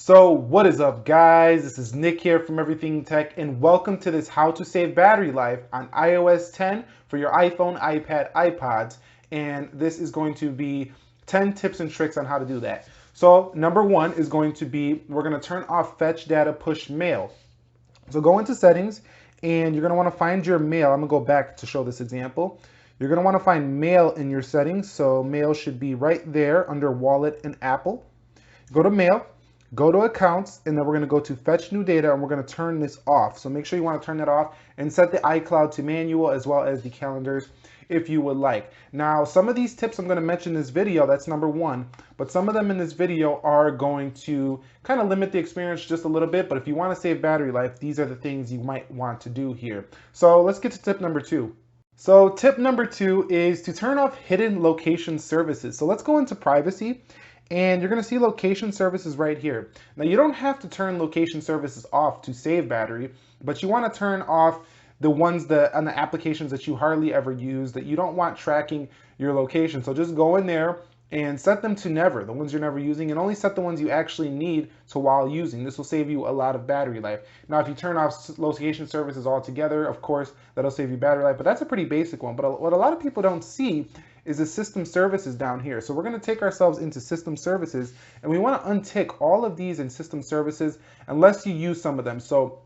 So what is up, guys? This is Nick here from Everything Tech, and welcome to this how to save battery life on iOS 10 for your iPhone, iPad, iPods. And this is going to be 10 tips and tricks on how to do that. So number one is going to be, we're going to turn off fetch data push mail. So go into settings and you're going to want to find your mail. I'm going to go back to show this example. You're going to want to find mail in your settings. So mail should be right there under wallet and Apple. Go to mail. Go to accounts, and then we're going to go to fetch new data, and we're going to turn this off. So make sure you want to turn that off and set the iCloud to manual as well as the calendars if you would like. Now, some of these tips I'm going to mention in this video, that's number one, but some of them in this video are going to kind of limit the experience just a little bit. But if you want to save battery life, these are the things you might want to do here. So let's get to tip number two. So tip number two is to turn off hidden location services. So let's go into privacy. And you're going to see location services right here. Now, you don't have to turn location services off to save battery, but you want to turn off the ones that on the applications that you hardly ever use that you don't want tracking your location. So just go in there and set them to never, the ones you're never using, and only set the ones you actually need to while using. This will save you a lot of battery life. Now, if you turn off location services altogether, of course, that'll save you battery life, but that's a pretty basic one. But what a lot of people don't see is the system services down here. So we're going to take ourselves into system services, and we want to untick all of these in system services unless you use some of them. So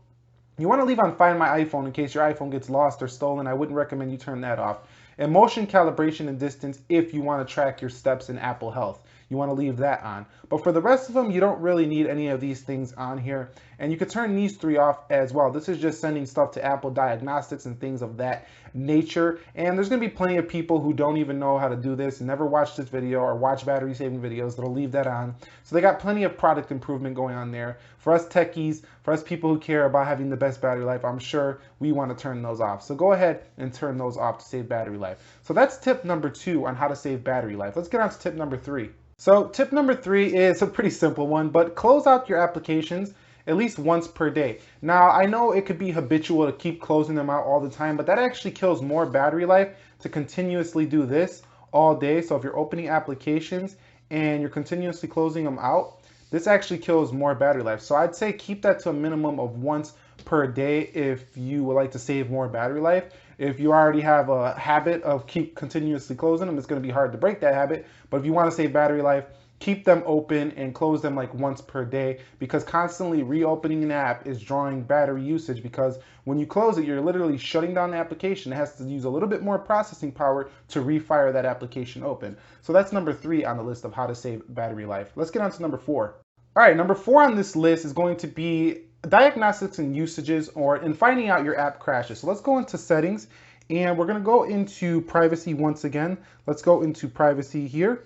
you want to leave on Find My iPhone in case your iPhone gets lost or stolen. I wouldn't recommend you turn that off. And motion calibration and distance if you want to track your steps in Apple Health. You want to leave that on. But for the rest of them, you don't really need any of these things on here. And you could turn these three off as well. This is just sending stuff to Apple Diagnostics and things of that nature. And there's going to be plenty of people who don't even know how to do this and never watch this video or watch battery saving videos that'll leave that on. So they got plenty of product improvement going on there. For us techies, for us people who care about having the best battery life, I'm sure we want to turn those off. So go ahead and turn those off to save battery life. So that's tip number two on how to save battery life. Let's get on to tip number three. So tip number three is a pretty simple one, but close out your applications at least once per day. Now, I know it could be habitual to keep closing them out all the time, but that actually kills more battery life to continuously do this all day. So if you're opening applications and you're continuously closing them out, this actually kills more battery life. So I'd say keep that to a minimum of once per day if you would like to save more battery life. If you already have a habit of keep continuously closing them, it's going to be hard to break that habit. But if you want to save battery life, keep them open and close them like once per day, because constantly reopening an app is drawing battery usage, because when you close it, you're literally shutting down the application. It has to use a little bit more processing power to refire that application open. So that's number three on the list of how to save battery life. Let's get on to number four. All right, number four on this list is going to be diagnostics and usages, or in finding out your app crashes. So let's go into settings, and we're going to go into privacy once again. Let's go into privacy here,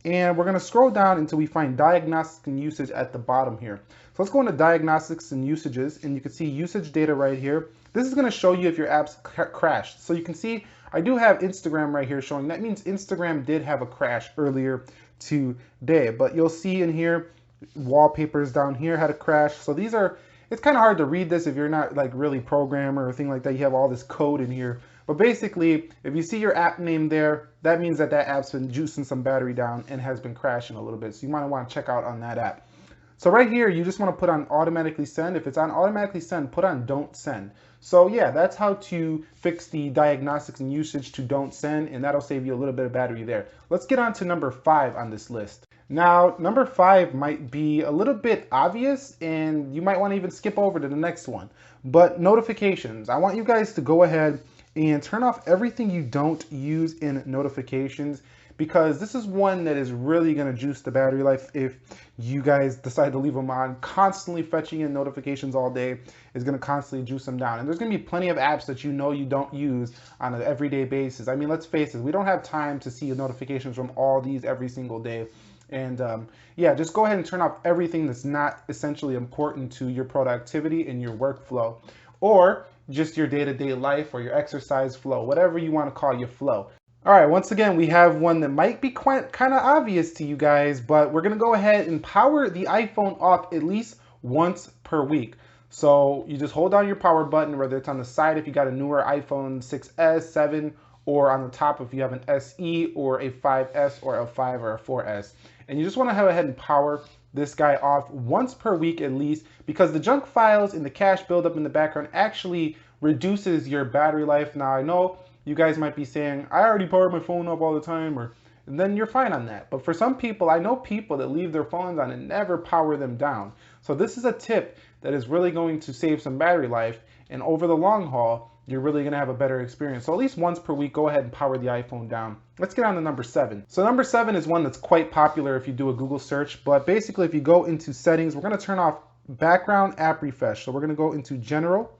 and we're going to scroll down until we find diagnostics and usage at the bottom here. So let's go into diagnostics and usages, and you can see usage data right here. This is going to show you if your app's crashed. So you can see I do have Instagram right here showing. That means Instagram did have a crash earlier today, but you'll see in here wallpapers down here had a crash. So these are, it's kind of hard to read this if you're not like really programmer or thing like that. You have all this code in here, but basically if you see your app name there, that means that that app's been juicing some battery down and has been crashing a little bit. So you might want to check out on that app. So right here, you just want to put on automatically send. If it's on automatically send, put on don't send. So yeah, that's how to fix the diagnostics and usage to don't send, and that'll save you a little bit of battery there. Let's get on to number five on this list. Now, number five might be a little bit obvious, and you might want to even skip over to the next one, but notifications. I want you guys to go ahead and turn off everything you don't use in notifications, because this is one that is really going to juice the battery life if you guys decide to leave them on. Constantly fetching in notifications all day is going to constantly juice them down. And there's going to be plenty of apps that you know you don't use on an everyday basis. I mean, let's face it, we don't have time to see notifications from all these every single day. And yeah, just go ahead and turn off everything that's not essentially important to your productivity and your workflow, or just your day-to-day life or your exercise flow, whatever you want to call your flow. All right, once again, we have one that might be quite kind of obvious to you guys, but we're going to go ahead and power the iPhone off at least once per week. So you just hold down your power button, whether it's on the side if you got a newer iPhone 6s, 7, or on the top if you have an SE or a 5S or a 5 or a 4S. And you just want to go ahead and power this guy off once per week at least, because the junk files and the cache buildup in the background actually reduces your battery life. Now I know you guys might be saying, I already power my phone up all the time, or and then you're fine on that. But for some people, I know people that leave their phones on and never power them down. So this is a tip that is really going to save some battery life, and over the long haul, you're really gonna have a better experience. So at least once per week, go ahead and power the iPhone down. Let's get on to number 7. So number 7 is one that's quite popular if you do a Google search, but basically if you go into settings, we're gonna turn off background app refresh. So we're gonna go into general.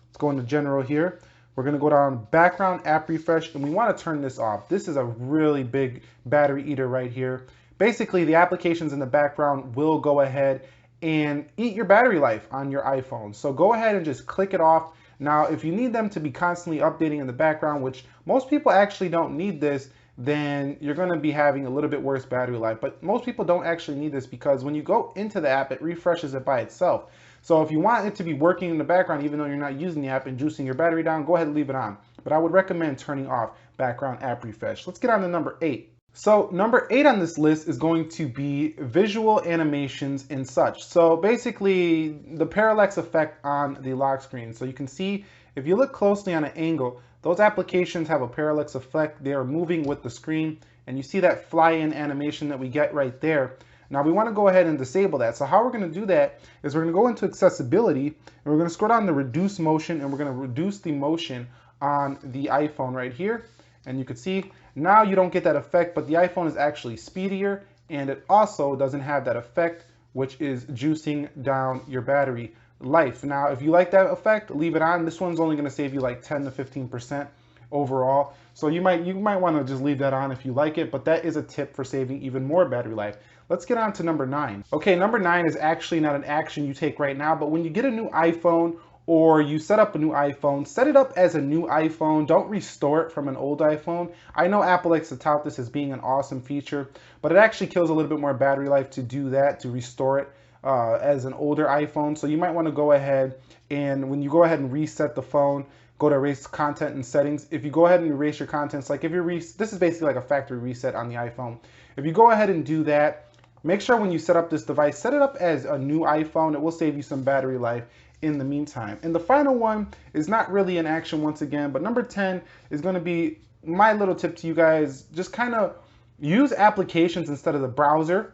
Let's go into general here. We're gonna go down background app refresh, and we wanna turn this off. This is a really big battery eater right here. Basically, the applications in the background will go ahead and eat your battery life on your iPhone. So go ahead and just click it off. Now, if you need them to be constantly updating in the background, which most people actually don't need this, then you're gonna be having a little bit worse battery life. But most people don't actually need this because when you go into the app, it refreshes it by itself. So if you want it to be working in the background, even though you're not using the app and juicing your battery down, go ahead and leave it on. But I would recommend turning off background app refresh. Let's get on to number 8. So number 8 on this list is going to be visual animations and such. So basically the parallax effect on the lock screen. So you can see if you look closely on an angle, those applications have a parallax effect. They are moving with the screen, and you see that fly-in animation that we get right there. Now we want to go ahead and disable that. So how we're going to do that is we're going to go into accessibility, and we're going to scroll down to reduce motion, and we're going to reduce the motion on the iPhone right here. And you can see now you don't get that effect, but the iPhone is actually speedier, and it also doesn't have that effect, which is juicing down your battery life. Now, if you like that effect, leave it on. This one's only going to save you like 10 to 15% overall. So you might want to just leave that on if you like it, but that is a tip for saving even more battery life. Let's get on to number 9. Okay, number 9 is actually not an action you take right now, but when you get a new iPhone or you set up a new iPhone, set it up as a new iPhone. Don't restore it from an old iPhone. I know Apple likes to tout this as being an awesome feature, but it actually kills a little bit more battery life to do that, to restore it as an older iPhone. So you might want to go ahead, and when you go ahead and reset the phone, go to erase content and settings. If you go ahead and erase your contents, like if you're this is basically like a factory reset on the iPhone. If you go ahead and do that, make sure when you set up this device, set it up as a new iPhone. It will save you some battery life in the meantime. And the final one is not really an action once again, but number 10 is going to be my little tip to you guys. Just kind of use applications instead of the browser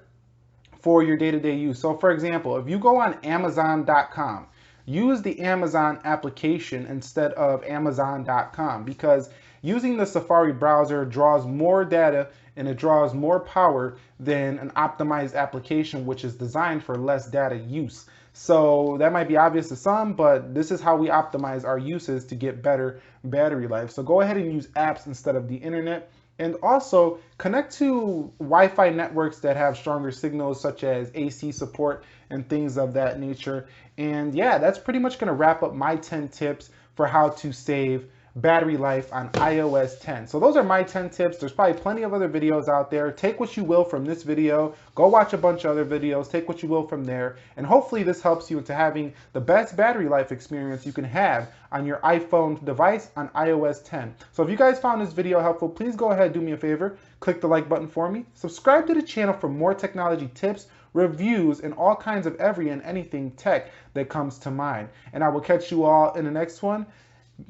for your day-to-day use. So for example, if you go on Amazon.com, use the Amazon application instead of Amazon.com, because using the Safari browser draws more data and it draws more power than an optimized application, which is designed for less data use. So that might be obvious to some, but this is how we optimize our uses to get better battery life. So go ahead and use apps instead of the internet. And also connect to Wi-Fi networks that have stronger signals, such as AC support and things of that nature. And yeah, that's pretty much going to wrap up my 10 tips for how to save battery life on iOS 10. So those are my 10 tips. There's probably plenty of other videos out there. Take what you will from this video. Go watch a bunch of other videos. Take what you will from there. And hopefully this helps you into having the best battery life experience you can have on your iPhone device on iOS 10. So if you guys found this video helpful, please go ahead, do me a favor, click the like button for me. Subscribe to the channel for more technology tips, reviews, and all kinds of every and anything tech that comes to mind. And I will catch you all in the next one.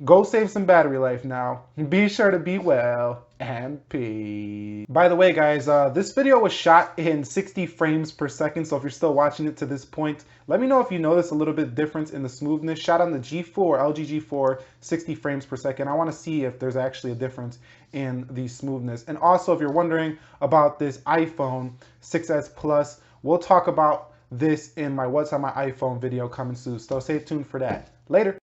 Go save some battery life now. Be sure to be well, and peace. By the way, guys, this video was shot in 60 frames per second, so if you're still watching it to this point, let me know if you notice a little bit difference in the smoothness. Shot on the G4, LG G4, 60 frames per second. I want to see if there's actually a difference in the smoothness. And also, if you're wondering about this iPhone 6s Plus, we'll talk about this in my What's on My iPhone video coming soon, so stay tuned for that. Later.